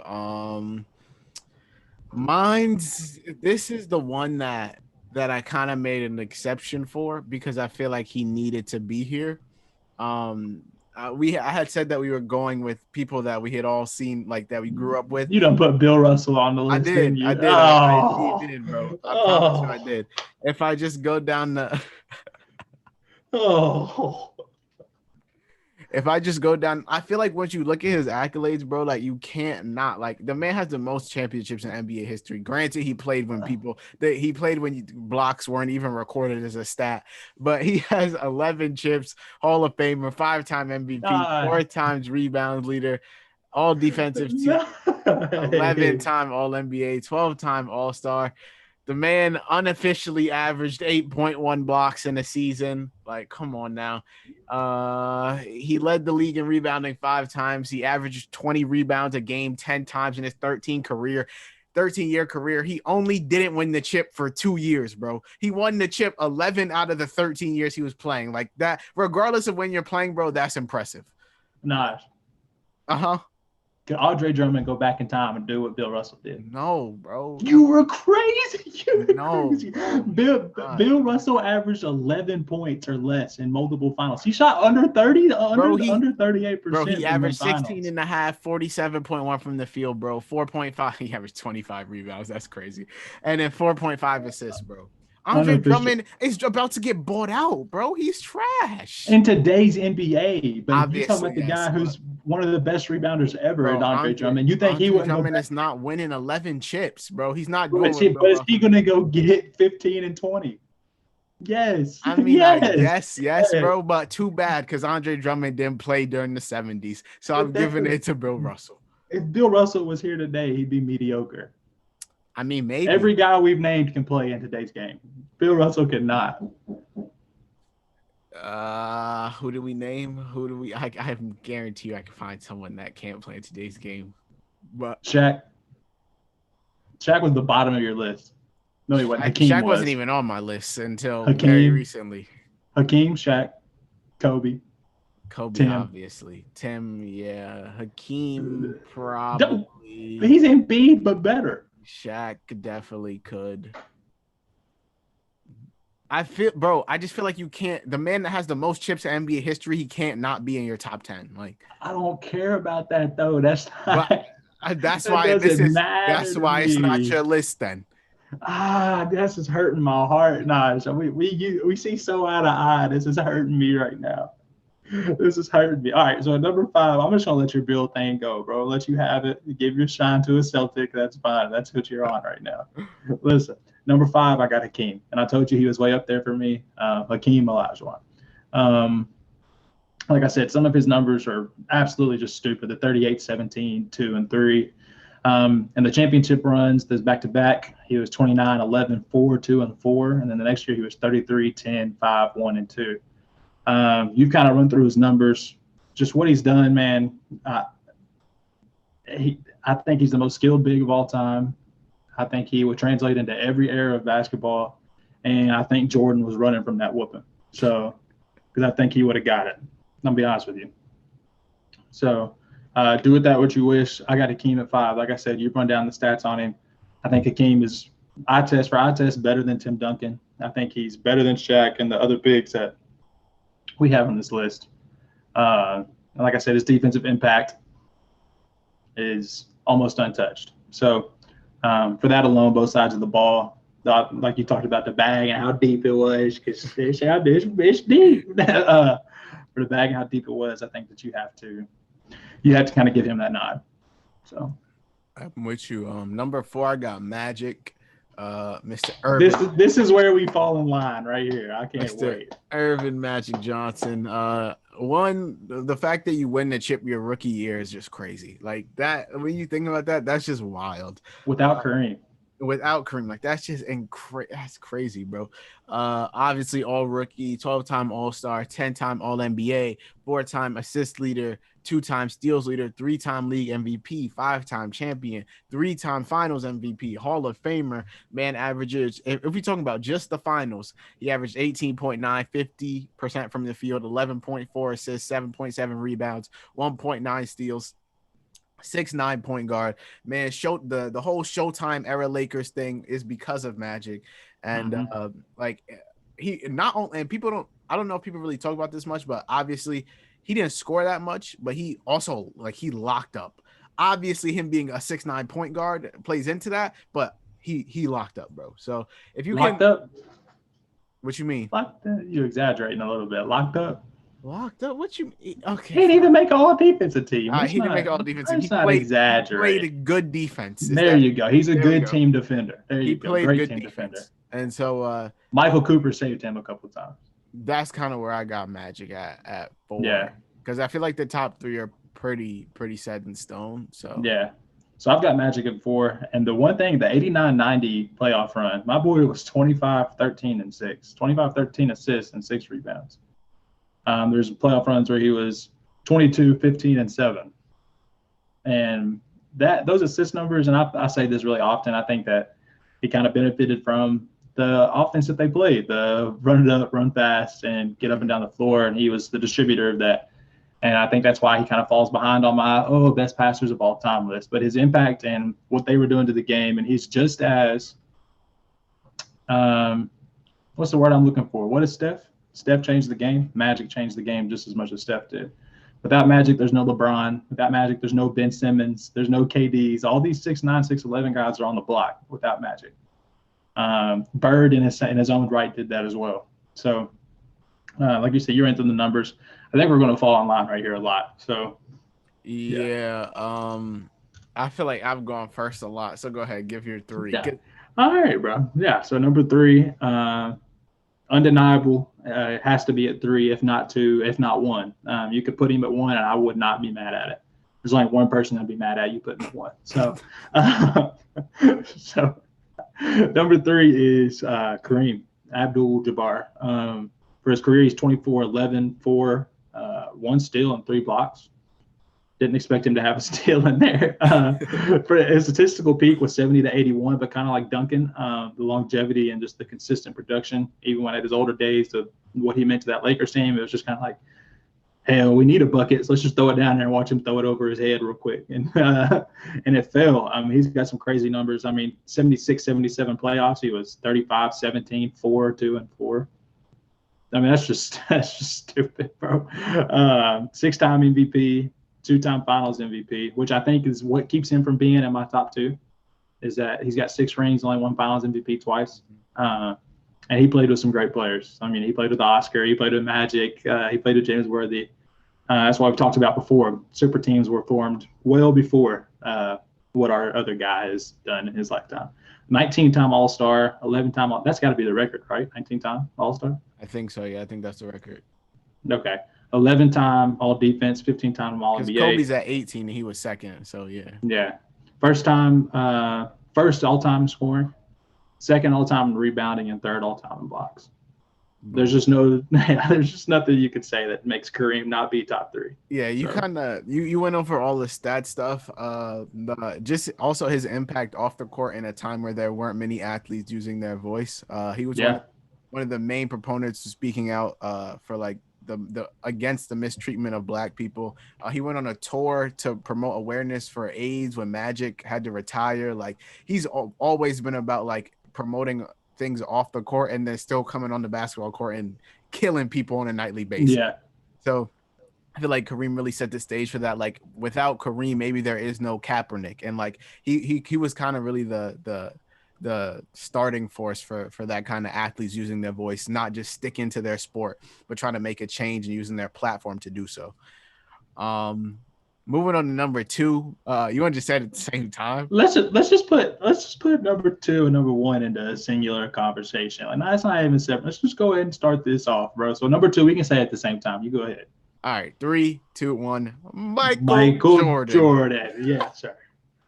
This is the one that I kind of made an exception for because I feel like he needed to be here. I had said that we were going with people that we had all seen, like that we grew up with. You done put Bill Russell on the list. I did. I did, bro. I promise you I did. If I just go down the if I just go down, I feel like once you look at his accolades, bro, like you can't not like the man has the most championships in NBA history. Granted, he played when blocks weren't even recorded as a stat, but he has 11 chips, Hall of Famer, 5-time MVP, 4 times rebound leader, all defensive team, 11-time All NBA, 12-time All-Star. The man unofficially averaged 8.1 blocks in a season. Like, come on now. He led the league in rebounding 5 times. He averaged 20 rebounds a game 10 times in his 13-year career. He only didn't win the chip for 2 years, bro. He won the chip 11 out of the 13 years he was playing. Like that, regardless of when you're playing, bro, that's impressive. Nice. Uh-huh. Could Andre Drummond go back in time and do what Bill Russell did? No, bro. You were crazy. Crazy. Bill Russell averaged 11 points or less in multiple finals. He shot under 30, under 38%. Bro, he averaged 16 and a half, 47.1 from the field, bro. 4.5. He averaged 25 rebounds. That's crazy. And then 4.5 assists, bro. Andre Drummond is about to get bought out, bro. He's trash. In today's NBA, but obviously, you're talking about the guy who's one of the best rebounders ever, bro, Andre Drummond. You think he wouldn't? Drummond is not winning 11 chips, bro. He's not going. But is he going to go get 15 and 20? Yes. I mean, yes, bro. But too bad because Andre Drummond didn't play during the 70s. So I'm giving it to Bill Russell. If Bill Russell was here today, he'd be mediocre. I mean, maybe every guy we've named can play in today's game. Bill Russell cannot. Who do we name? I guarantee you I can find someone that can't play in today's game. But Shaq was the bottom of your list. No, he wasn't. Shaq wasn't even on my list until very recently. Hakeem, Shaq, Kobe, Tim. Obviously. Tim, yeah. Hakeem, probably. He's Embiid, but better. Shaq definitely could. I just feel like you can't. The man that has the most chips in NBA history, he can't not be in your top 10. Like, I don't care about that though. That's why it's not your list then. This is hurting my heart. Nah, so we see so eye to eye. This is hurting me right now. This is hurting me. All right, so at number 5, I'm just gonna let your Bill thing go, bro. Let you have it. Give your shine to a Celtic. That's fine. That's what you're on right now. Listen, number 5, I got Hakeem, and I told you he was way up there for me. Hakeem Elijah. like I said, some of his numbers are absolutely just stupid. The 38, 17, 2, and 3. And the championship runs, those back-to-back, he was 29, 11, 4, 2, and 4. And then the next year he was 33, 10, 5, 1, and 2. You've kind of run through his numbers. Just what he's done, man. I think he's the most skilled big of all time. I think he would translate into every era of basketball. And I think Jordan was running from that whooping. So, because I think he would have got it. I'll be honest with you. So, do with that what you wish. I got Hakeem at 5. Like I said, you run down the stats on him. I think Hakeem is eye test better than Tim Duncan. I think he's better than Shaq and the other bigs that we have on this list. And like I said, his defensive impact is almost untouched. So for that alone, both sides of the ball, like you talked about the bag and how deep it was, because it's deep. For the bag and how deep it was, I think that you have to kind of give him that nod. So I'm with you. Number 4, I got Magic. Mr. Irvin. This is where we fall in line right here. I can't wait. Irvin Magic Johnson. The fact that you win the chip your rookie year is just crazy. Like that, when you think about that, that's just wild. Without Kareem. Like that's just that's crazy, bro. Obviously all rookie, 12-time All-Star, 10-time All-NBA, 4-time assist leader, 2-time steals leader, 3-time league MVP, 5-time champion, 3-time finals MVP, Hall of Famer. Man averages, if we're talking about just the finals, he averaged 18.9, 50% from the field, 11.4 assists, 7.7 rebounds, 1.9 steals. 6'9" point guard. Man, the whole Showtime era Lakers thing is because of Magic. And he not only, and people don't, I don't know if people really talk about this much, but obviously he didn't score that much, but he also he locked up. Obviously him being a 6'9" point guard plays into that, but he locked up, bro. So if you locked up, what you mean? Locked up? You're exaggerating a little bit. Locked up? What you okay? He didn't even make all defensive team. He didn't make all defensive. He played a good defense. You go. He's a good team defender. There you go. Great team defender. And so Michael Cooper saved him a couple of times. That's kind of where I got Magic at 4. Yeah. Because I feel like the top 3 are pretty set in stone. So yeah. So I've got Magic at 4. And the one thing, the 89-90 playoff run, my boy was 25, 13, and 6. 25, 13 assists and 6 rebounds. There's playoff runs where he was 22, 15, and 7. And those assist numbers, and I say this really often, I think that he kind of benefited from the offense that they played, the run it up, run fast, and get up and down the floor. And he was the distributor of that. And I think that's why he kind of falls behind on my, best passers of all time list. But his impact and what they were doing to the game, and he's just as, what's the word I'm looking for? What is Steph? Steph changed the game. Magic changed the game just as much as Steph did. Without Magic, there's no LeBron. Without Magic, there's no Ben Simmons. There's no KDs. All these 6'9", 6'11" guys are on the block without Magic. Bird in his own right did that as well. So, like you said, you're into the numbers. I think we're going to fall in line right here a lot. So, yeah. I feel like I've gone first a lot. So go ahead, give your 3. Yeah. All right, bro. Yeah. So number 3. Undeniable. It has to be at 3, if not 2, if not 1. You could put him at 1, and I would not be mad at it. There's only one person I'd be mad at. You put him at 1. So, so number 3 is Kareem Abdul-Jabbar. For his career, he's 24, 11, 4, 1 steal, and 3 blocks. Didn't expect him to have a steal in there. For his statistical peak was 70 to 81, but kind of like Duncan, the longevity and just the consistent production, even when at his older days, of what he meant to that Lakers team, it was just kind of like, hell, we need a bucket, so let's just throw it down there and watch him throw it over his head real quick. And it fell. He's got some crazy numbers. 76, 77 playoffs, he was 35, 17, 4, 2, and 4. That's just stupid, bro. 6-time MVP. 2-time finals MVP, which I think is what keeps him from being in my top 2, is that he's got 6 rings, only won finals MVP twice. And he played with some great players. He played with Oscar, he played with Magic, he played with James Worthy. That's what we've talked about before. Super teams were formed well before what our other guy has done in his lifetime. 19-time All-Star, 11-time, that's got to be the record, right? 19-time All-Star? I think so, yeah. I think that's the record. Okay. 11-time All Defense, 15-time All Because NBA. Kobe's at 18 and he was second. So yeah. Yeah, first all-time scoring, second all-time in rebounding, and third all-time in blocks. There's Boom. just no, there's just nothing you could say that makes Kareem not be top three. Yeah, you So kind of you went over all the stat stuff. Just also his impact off the court in a time where there weren't many athletes using their voice. He was yeah, one of the main proponents of speaking out for like the against the mistreatment of black people. He went on a tour to promote awareness for AIDS when Magic had to retire. Like he's always been about like promoting things off the court and then still coming on the basketball court and killing people on a nightly basis. yeah. So I feel like Kareem really set the stage for that. Like without Kareem, maybe there is no Kaepernick, and like he was kind of really the starting force for that kind of athletes using their voice, not just sticking to their sport, but trying to make a change and using their platform to do so. Moving on to number two. You want to just say it at the same time? Let's just put number two and number one into a singular conversation. Like that's not even separate. Let's just go ahead and start this off, bro. So number two, we can say it at the same time. You go ahead. All right, 3, 2, 1. Michael Michael Jordan. Jordan. Yes, sir.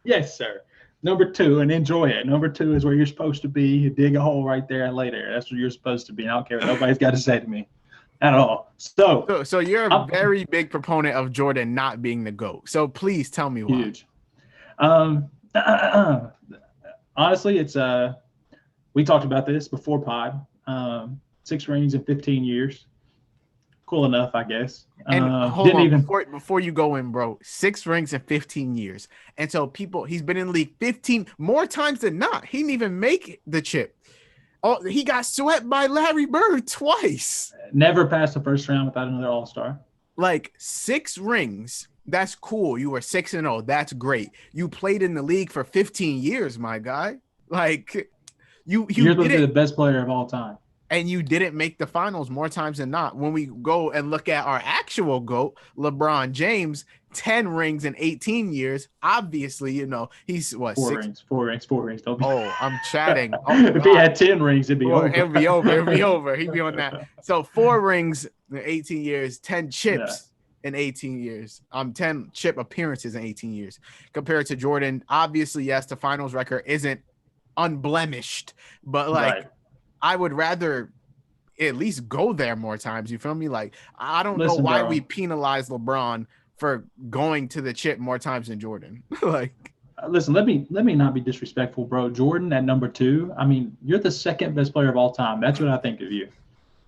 Yes, sir. Number two, and enjoy it. Number two is where you're supposed to be. You dig a hole right there and lay there. That's where you're supposed to be. I don't care what nobody's got to say to me at all. So you're a very big proponent of Jordan not being the GOAT. So please tell me why. Huge. Honestly, it's we talked about this before pod. 6 rings in 15 years. Cool enough, I guess. And hold on, before you go in, bro. 6 rings in 15 years. And so he's been in the league 15 more times than not. He didn't even make the chip. Oh, he got swept by Larry Bird twice. Never passed the first round without another All-Star. Like 6 rings. That's cool. You were 6-0. That's great. You played in the league for 15 years, my guy. Like you're the best player of all time. And you didn't make the finals more times than not. When we go and look at our actual GOAT, LeBron James, 10 rings in 18 years. Obviously, you know, he's what? 4 rings. Don't be... Oh, I'm chatting. Oh, if he had 10 rings, it'd be over. It'd be over. He'd be on that. So 4 rings in 18 years, 10 chips in 18 years. 10 chip appearances in 18 years. Compared to Jordan, obviously, yes, the finals record isn't unblemished, but like I would rather at least go there more times. You feel me? Like I don't know why we penalize LeBron for going to the chip more times than Jordan. Like, listen, let me not be disrespectful, bro. Jordan at number 2. I mean, you're the second best player of all time. That's what I think of you.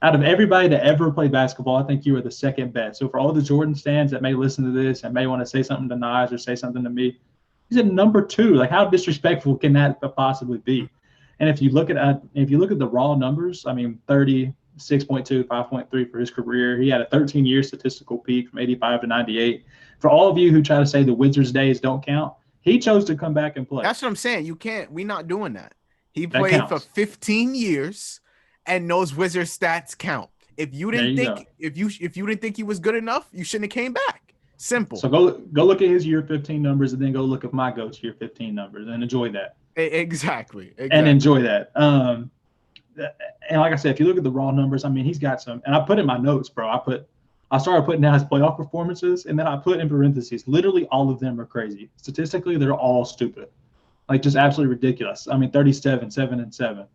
Out of everybody to ever play basketball, I think you are the second best. So for all the Jordan stands that may listen to this and may want to say something to Naj or say something to me, he's at number 2. Like, how disrespectful can that possibly be? And if you look at the raw numbers, I mean, 36.2, 5.3 for his career. He had a 13-year statistical peak from 85 to 98. For all of you who try to say the Wizards' days don't count, he chose to come back and play. That's what I'm saying. You can't. We're not doing that. He played for 15 years, and those Wizards stats count. If you didn't think he was good enough, you shouldn't have came back. Simple. So go look at his year 15 numbers, and then go look at my GOAT's year 15 numbers, and enjoy that. Exactly. And enjoy that. And like I said, if you look at the raw numbers, I mean, he's got some. And I put in my notes, bro. I started putting down his playoff performances, and then I put in parentheses. Literally, all of them are crazy. Statistically, they're all stupid, like just absolutely ridiculous. I mean, 37, 7-7,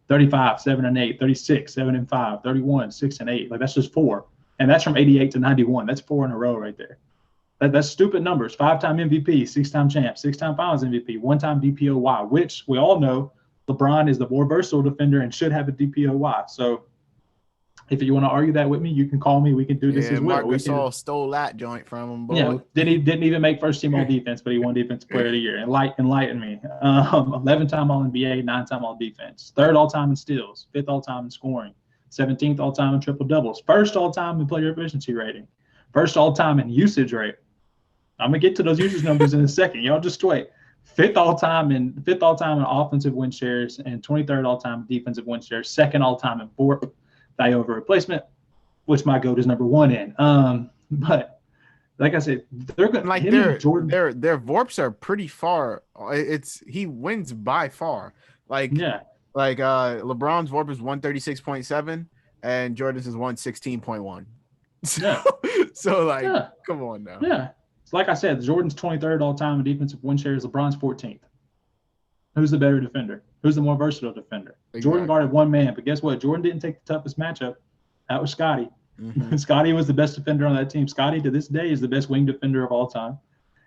35, 7-8, 36, 7-5, 31, 6-8. Like that's just 4, and that's from 88 to 91. That's 4 in a row right there. That's stupid numbers. 5-time MVP, 6-time champ, 6-time Finals MVP, 1-time DPOY, which we all know LeBron is the more versatile defender and should have a DPOY. So if you want to argue that with me, you can call me. We can do this as well. Marc Gasol stole that joint from him. Boy. Yeah, didn't even make first team all defense, but he won Defensive Player of the Year. Enlighten me. 11-time All NBA, 9-time All Defense, 3rd all time in steals, 5th all time in scoring, 17th all time in triple doubles, 1st all time in player efficiency rating, 1st all time in usage rate. I'm gonna get to those usage numbers in a second. Y'all just wait. 5th all time in offensive win shares, and 23rd all time in defensive win shares. 2nd all time in FORP, value over replacement, which my GOAT is number 1 in. But like I said, they're good. Like their VORPs are pretty far. He wins by far. LeBron's VORP is 136.7 and Jordan's is 116.1. So, Yeah. so like, Yeah. come on now. Yeah. It's like I said, Jordan's 23rd all time in defensive win shares. LeBron's 14th. Who's the better defender? Who's the more versatile defender? Jordan Exactly. guarded one man, but guess what? Jordan didn't take the toughest matchup. That was Scotty. Mm-hmm. Scotty was the best defender on that team. Scotty, to this day, is the best wing defender of all time.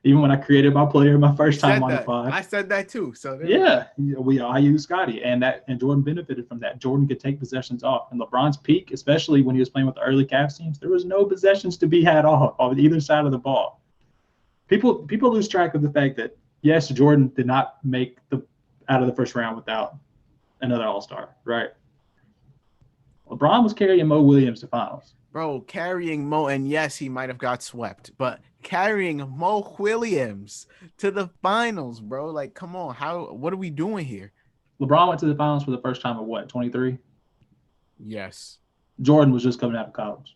Even when I created my player my first time on the pod. I said that too. So yeah, I use Scotty, and Jordan benefited from that. Jordan could take possessions off, and LeBron's peak, especially when he was playing with the early Cavs teams, there was no possessions to be had off on either side of the ball. People lose track of the fact that yes, Jordan did not make the out of the first round without another All-Star, right? LeBron was carrying Mo Williams to finals. Bro, carrying Mo, and yes, he might have got swept, but carrying Mo Williams to the finals, bro. Like, come on, what are we doing here? LeBron went to the finals for the first time at what, 23? Yes. Jordan was just coming out of college.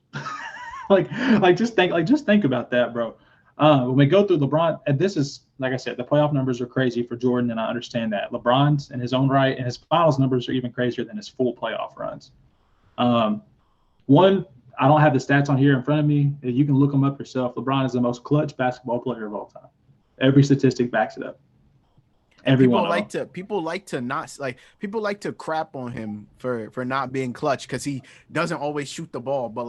just think about that, bro. When we go through LeBron, and this is, like I said, the playoff numbers are crazy for Jordan, and I understand that. LeBron's in his own right, and his finals numbers are even crazier than his full playoff runs. One, I don't have the stats on here in front of me. You can look them up yourself. LeBron is the most clutch basketball player of all time. Every statistic backs it up. People like to crap on him for not being clutch because he doesn't always shoot the ball, but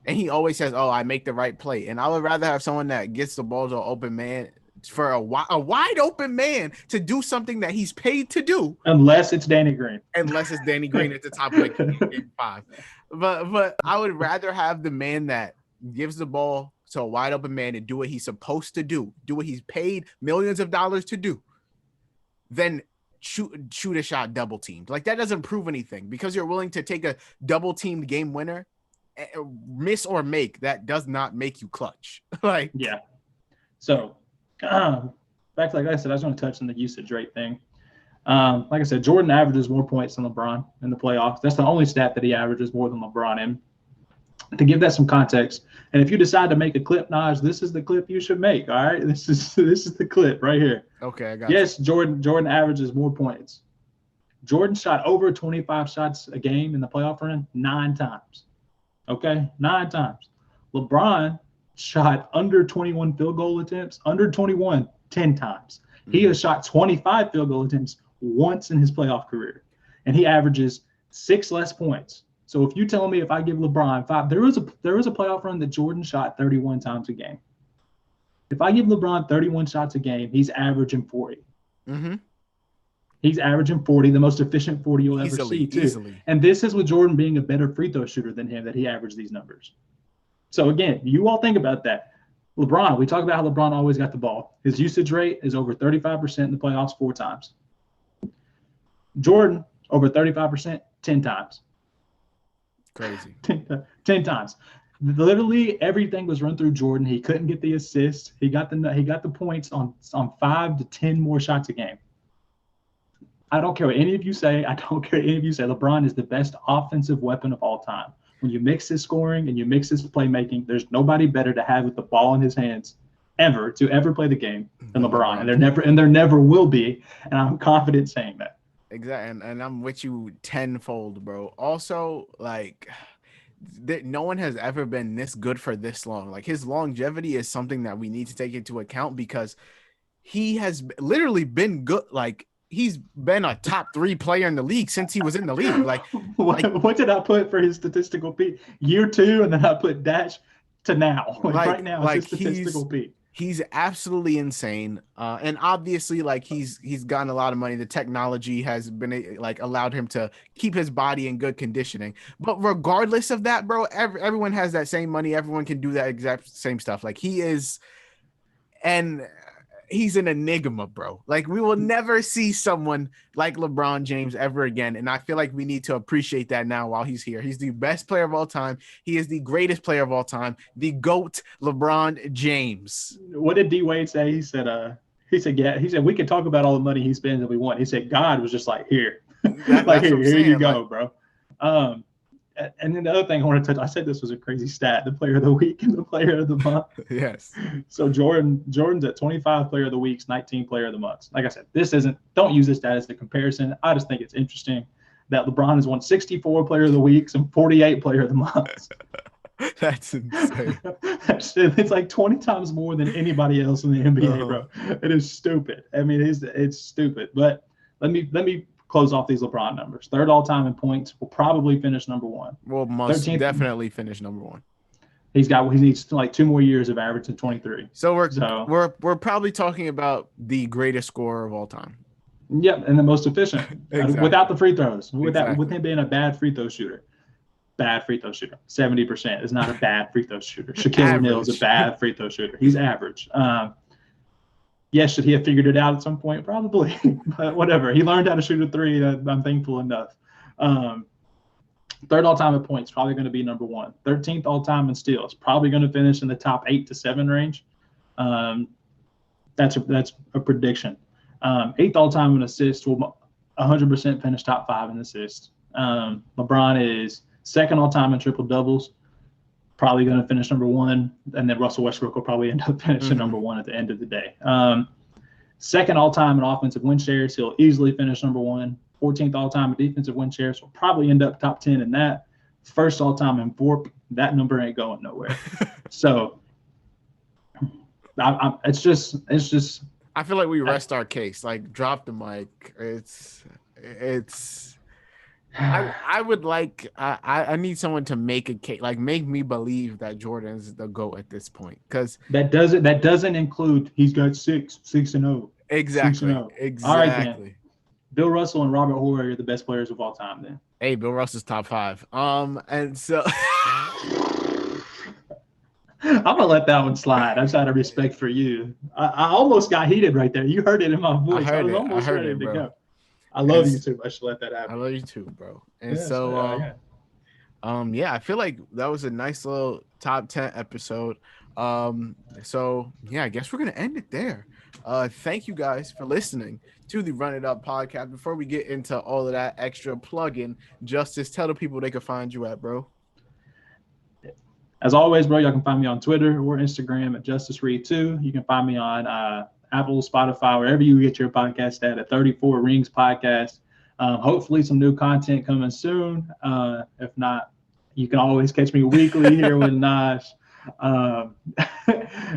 and he always says, "Oh, I make the right play." And I would rather have someone that gets the ball to an open man, for a wide open man, to do something that he's paid to do. Unless it's Danny Green. Unless it's Danny Green at the top of game 5. But I would rather have the man that gives the ball to a wide open man and do what he's supposed to do what he's paid millions of dollars to do, than shoot a shot double teamed. Like, that doesn't prove anything, because you're willing to take a double teamed game winner, miss or make. That does not make you clutch. Yeah. So back to, like I said, I just want to touch on the usage rate thing. Like I said, Jordan averages more points than LeBron in the playoffs. That's the only stat that he averages more than LeBron in. To give that some context, and if you decide to make a clip, Naj, this is the clip you should make. All right, this is the clip right here. Okay, I got yes, you. Jordan averages more points. Jordan shot over 25 shots a game in the playoff run 9 times. Okay, 9 times. LeBron shot under 21 field goal attempts, under 21 10 times. Mm-hmm. He has shot 25 field goal attempts once in his playoff career, and he averages 6 less points. So if you tell me if I give LeBron 5, there was a playoff run that Jordan shot 31 times a game. If I give LeBron 31 shots a game, he's averaging 40. Mm-hmm. He's averaging 40, the most efficient 40 you'll ever see, too. Easily. And this is with Jordan being a better free throw shooter than him that he averaged these numbers. So again, you all think about that. LeBron, we talk about how LeBron always got the ball. His usage rate is over 35% in the playoffs 4 times. Jordan, over 35%, 10 times. Crazy. 10 times. Literally everything was run through Jordan. He couldn't get the assist. He got the points on 5 to 10 more shots a game. I don't care what any of you say. LeBron is the best offensive weapon of all time. When you mix his scoring and you mix his playmaking, there's nobody better to have with the ball in his hands to ever play the game than LeBron. And there never will be. And I'm confident saying that. Exactly. And I'm with you tenfold, bro. Also, no one has ever been this good for this long. Like, his longevity is something that we need to take into account, because he has literally been good. Like, he's been a top 3 player in the league since he was in the league. What did I put for his statistical peak? Year 2, and then I put dash to now. Right now, it's his statistical peak. He's absolutely insane. And obviously, he's gotten a lot of money. The technology has been allowed him to keep his body in good conditioning. But regardless of that, bro, everyone has that same money. Everyone can do that exact same stuff. He's an enigma, bro. We will never see someone like LeBron James ever again. And I feel like we need to appreciate that now while he's here. He's the best player of all time. He is the greatest player of all time. The GOAT, LeBron James. What did D Wade say? He said, we can talk about all the money he spends if we want. He said, God was just here. Here you go, bro. And then the other thing I want to touch, I said this was a crazy stat, the player of the week and the player of the month. Yes. So Jordan's at 25 player of the weeks, 19 player of the months. Like I said, don't use this stat as a comparison. I just think it's interesting that LeBron has won 64 player of the weeks and 48 player of the months. That's insane. It's like 20 times more than anybody else in the NBA, bro. It is stupid. I mean, it's stupid. But let me close off these LeBron numbers. Third all time in points. Will probably finish number one. Well, must 13th, definitely finish number one. He needs like 2 more years of average of 23. So we're probably talking about the greatest scorer of all time. Yep, and the most efficient. Exactly. Without the free throws. With Exactly. him being a bad free throw shooter. Bad free throw shooter. 70% is not a bad free throw shooter. Shaquille O'Neal is a bad free throw shooter. He's average. Yes, should he have figured it out at some point? Probably. But whatever. He learned how to shoot a three. I'm thankful enough. Third all-time in points, probably going to be number one. 13th all-time in steals, probably going to finish in the top 8 to 7 range. That's a prediction. 8th all-time in assists, will 100% finish top 5 in assists. LeBron is second all-time in triple-doubles, probably going to finish number one. And then Russell Westbrook will probably end up finishing number one at the end of the day. Second all-time in offensive win shares, he'll easily finish number one. 14th all-time in defensive win shares, will probably end up top 10 in that. First all-time in VORP, that number ain't going nowhere. So it's just. I feel like we rest our case. Like, drop the mic. It's. I would like. I need someone to make a case, like make me believe that Jordan's the GOAT at this point, because that doesn't include he's got 6-0. Exactly. 6-0. Exactly. All right, then. Bill Russell and Robert Horry are the best players of all time. Then. Hey, Bill Russell's top 5. And so. I'm gonna let that one slide. I'm out of respect for you. I almost got heated right there. You heard it in my voice. I was almost ready to go. I love you too much to let that happen. I love you too, bro. And I feel like that was a nice little top 10 episode. So yeah, I guess we're gonna end it there. Thank you guys for listening to the Run It Up podcast. Before we get into all of that extra plug-in, Justice, tell the people they can find you at, bro. As always, bro, y'all can find me on Twitter or Instagram at JusticeReed2. You can find me on Apple, Spotify, wherever you get your podcast at 34 Rings Podcast. Hopefully some new content coming soon. If not, you can always catch me weekly here with Naj.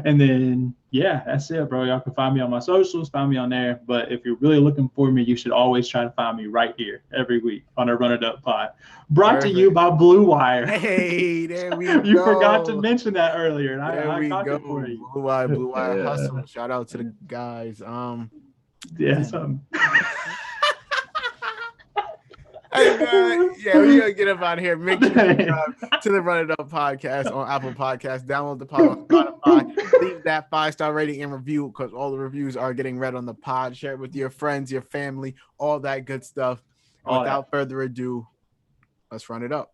And then, yeah, that's it, bro. Y'all can find me on my socials, find me on there. But if you're really looking for me, you should always try to find me right here every week on a Run It Up pod. Brought to you by Blue Wire. Hey, there we go. You forgot to mention that earlier, and I caught go. It for you. Blue Wire Hustle. Shout out to the guys. We're gonna get up out of here. Make sure you subscribe to the Run It Up podcast on Apple Podcasts. Download the pod on Spotify. Leave that 5-star rating and review, because all the reviews are getting read on the pod. Share it with your friends, your family, all that good stuff. Without further ado, let's run it up.